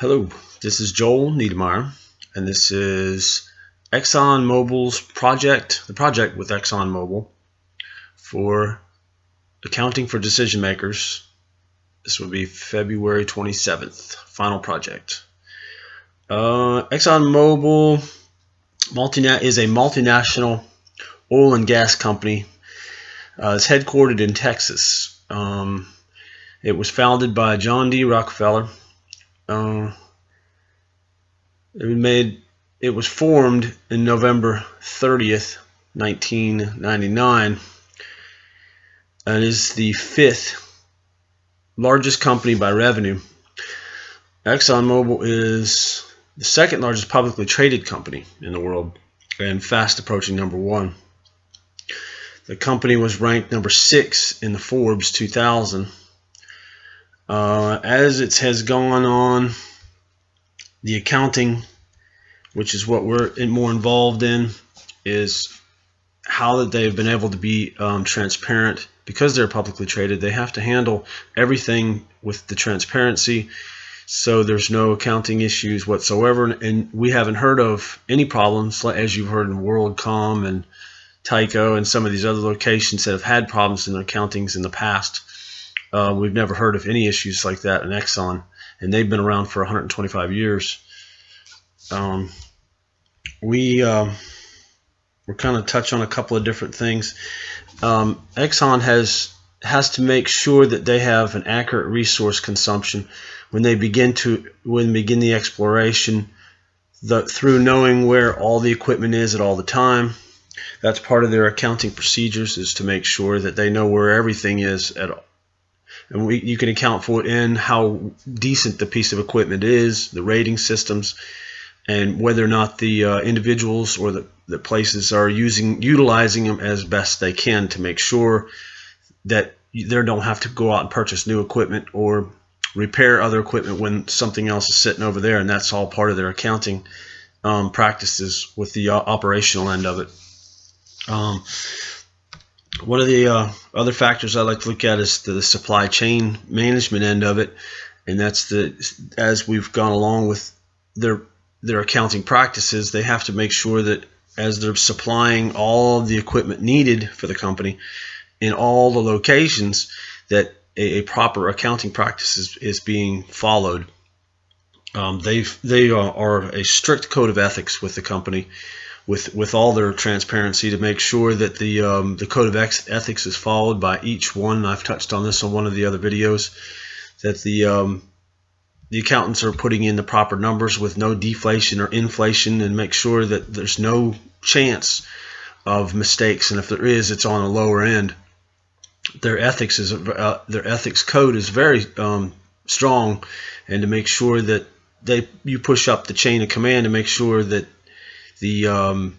Hello, this is Joel Niedermeyer, and this is ExxonMobil's project, the project with ExxonMobil for accounting for decision makers. This will be February 27th, final project. ExxonMobil is a multinational oil and gas company. It's headquartered in Texas. It was founded by John D. Rockefeller. It was formed in November 30th, 1999, and is the fifth largest company by revenue. ExxonMobil is the second largest publicly traded company in the world and fast approaching number one. The company was ranked number 6 in the Forbes 2000. As it has gone on, the accounting, which is what we're more involved in, is how that they've been able to be transparent. Because they're publicly traded, they have to handle everything with the transparency, so there's no accounting issues whatsoever, and we haven't heard of any problems, as you've heard in WorldCom and Tyco and some of these other locations that have had problems in their accountings in the past. We've never heard of any issues like that in Exxon, and they've been around for 125 years. We're kind of touch on a couple of different things. Exxon has to make sure that they have an accurate resource consumption when they begin the exploration, through knowing where all the equipment is at all the time. That's part of their accounting procedures, is to make sure that they know where everything is at all. And you can account for it in how decent the piece of equipment is, the rating systems, and whether or not the individuals or the places are utilizing them as best they can to make sure that they don't have to go out and purchase new equipment or repair other equipment when something else is sitting over there. And that's all part of their accounting practices with the operational end of it. One of the other factors I like to look at is the supply chain management end of it, and that's as we've gone along with their accounting practices, they have to make sure that as they're supplying all of the equipment needed for the company in all the locations, that a proper accounting practice is being followed. They are a strict code of ethics with the company, with all their transparency, to make sure that the code of ethics is followed by each one. I've touched on this on one of the other videos, that the accountants are putting in the proper numbers with no deflation or inflation, and make sure that there's no chance of mistakes, and if there is, it's on a lower end. Their ethics code is very strong, and to make sure that you push up the chain of command to make sure that it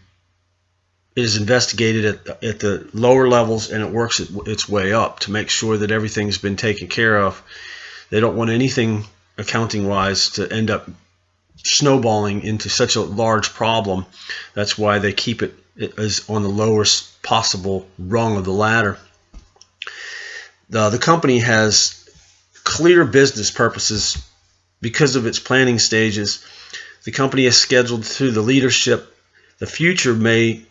is investigated at the lower levels, and it works its way up to make sure that everything's been taken care of. They don't want anything accounting wise to end up snowballing into such a large problem. That's why they keep it as on the lowest possible rung of the ladder. The company has clear business purposes because of its planning stages. The company is scheduled through the leadership the future many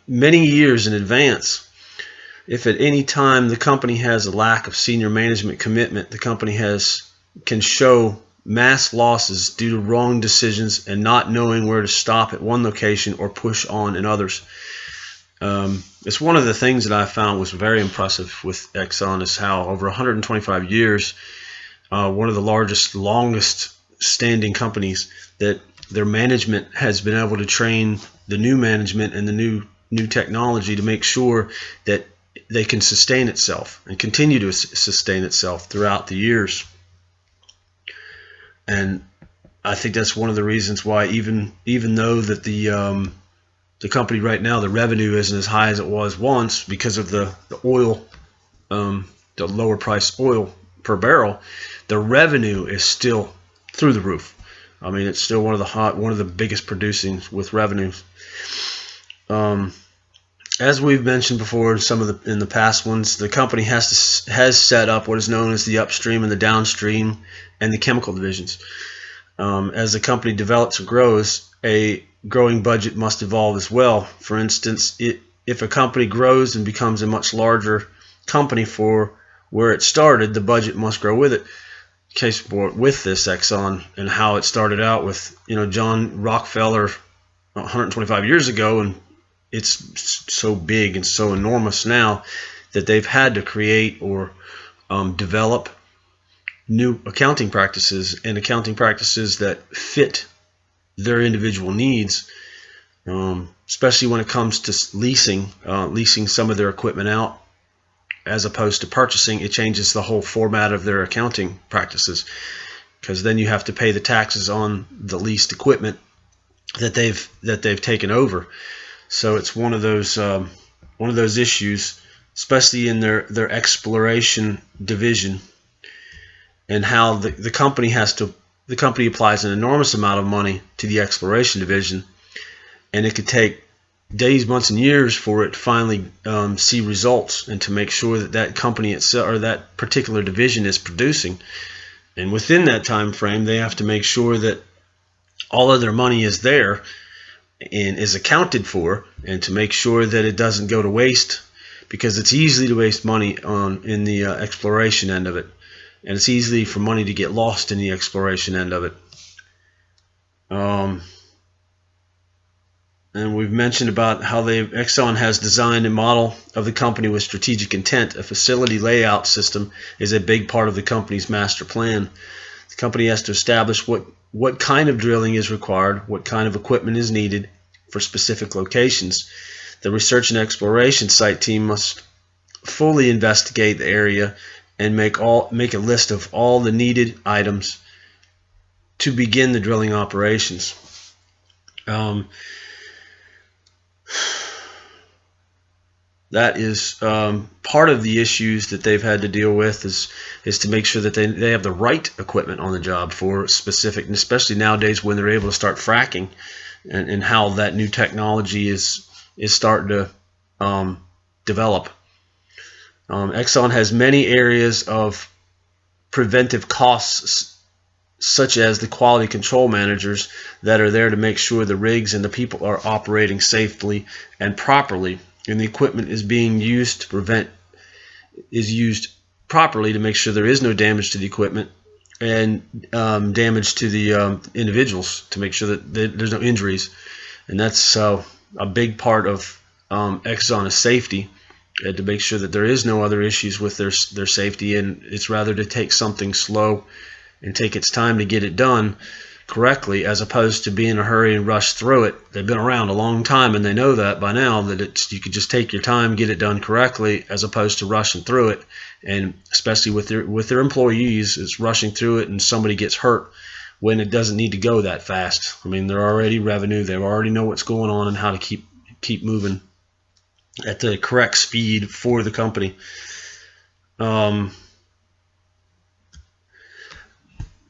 years in advance. If at any time the company has a lack of senior management commitment, the company can show mass losses due to wrong decisions and not knowing where to stop at one location or push on in others. It's one of the things that I found was very impressive with Exxon, is how over 125 years, one of the longest standing companies, that their management has been able to train the new management and the new technology to make sure that they can sustain itself and continue to sustain itself throughout the years. And I think that's one of the reasons why, even though that the company right now, the revenue isn't as high as it was once because of the oil, the lower priced oil per barrel, the revenue is still through the roof. I mean, it's still one of the biggest producing with revenues. As we've mentioned before in the past ones, the company has set up what is known as the upstream and the downstream and the chemical divisions. As the company develops and grows, a growing budget must evolve as well. For instance, if a company grows and becomes a much larger company for where it started, the budget must grow with it. Case for with this Exxon and how it started out with, John Rockefeller 125 years ago, and it's so big and so enormous now that they've had to create or develop new accounting practices and accounting practices that fit their individual needs, especially when it comes to leasing some of their equipment out as opposed to purchasing. It changes the whole format of their accounting practices, because then you have to pay the taxes on the leased equipment that they've taken over. So it's one of those issues, especially in their exploration division, and how the company applies an enormous amount of money to the exploration division, and it could take days, months, and years for it to finally see results, and to make sure that company itself or that particular division is producing. And within that time frame, they have to make sure that all of their money is there and is accounted for, and to make sure that it doesn't go to waste, because it's easy to waste money in the exploration end of it, and it's easy for money to get lost in the exploration end of it. And we've mentioned about how Exxon has designed a model of the company with strategic intent. A facility layout system is a big part of the company's master plan. The company has to establish what kind of drilling is required, what kind of equipment is needed for specific locations. The research and exploration site team must fully investigate the area and make a list of all the needed items to begin the drilling operations. That is part of the issues that they've had to deal with, is to make sure that they have the right equipment on the job for specific, and especially nowadays when they're able to start fracking, and how that new technology is starting to develop. Exxon has many areas of preventive costs, such as the quality control managers that are there to make sure the rigs and the people are operating safely and properly, and the equipment is being used used properly to make sure there is no damage to the equipment and damage to the individuals, to make sure that there's no injuries. And that's a big part of Exxon is safety, to make sure that there is no other issues with their safety, and it's rather to take something slow and take its time to get it done correctly, as opposed to be in a hurry and rush through it. They've been around a long time, and they know that by now, that you could just take your time, get it done correctly, as opposed to rushing through it. And especially with their employees, it's rushing through it and somebody gets hurt when it doesn't need to go that fast. I mean, they're already revenue, they already know what's going on and how to keep moving at the correct speed for the company.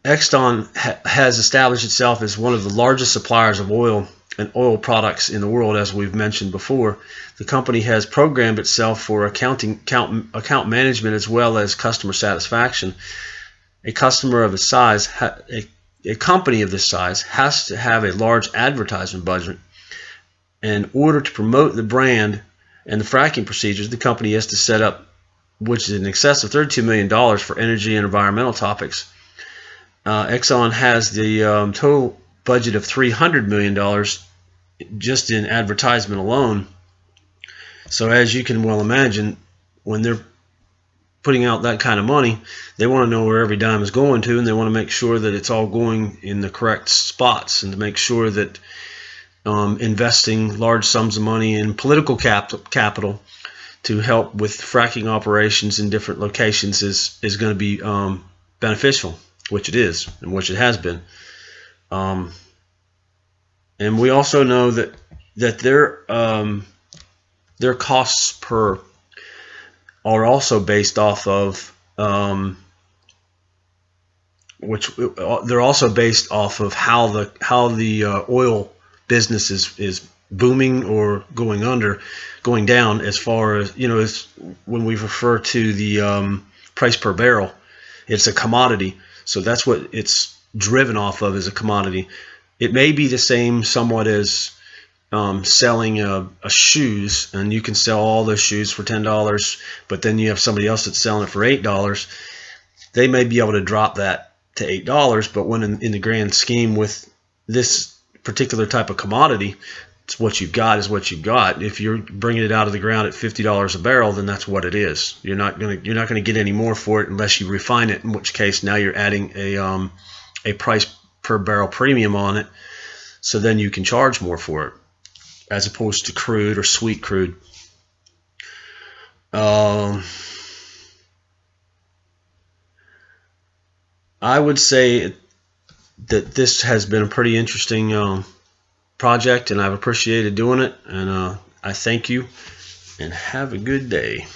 Exxon has established itself as one of the largest suppliers of oil and oil products in the world, as we've mentioned before. The company has programmed itself for account management as well as customer satisfaction. A company of this size has to have a large advertisement budget. In order to promote the brand and the fracking procedures, the company has to set up, which is in excess of $32 million for energy and environmental topics. Exxon has the total budget of $300 million just in advertisement alone. So as you can well imagine, when they're putting out that kind of money, they want to know where every dime is going to, and they want to make sure that it's all going in the correct spots, and to make sure that investing large sums of money in political capital to help with fracking operations in different locations is going to be beneficial, which it is, and which it has been. And we also know that their costs per are also based off of they're also based off of how the oil business is booming or going down, as far as, as when we refer to the price per barrel. It's a commodity, so that's what it's driven off of as a commodity. It may be the same somewhat as selling a shoes, and you can sell all those shoes for $10, but then you have somebody else that's selling it for $8. They may be able to drop that to $8, but when in the grand scheme with this particular type of commodity, it's what you've got is what you've got. If you're bringing it out of the ground at $50 a barrel, then that's what it is. You're not gonna get any more for it unless you refine it, in which case now you're adding a price per barrel premium on it, so then you can charge more for it, as opposed to crude or sweet crude. I would say that this has been a pretty interesting project, and I've appreciated doing it, and I thank you, and have a good day.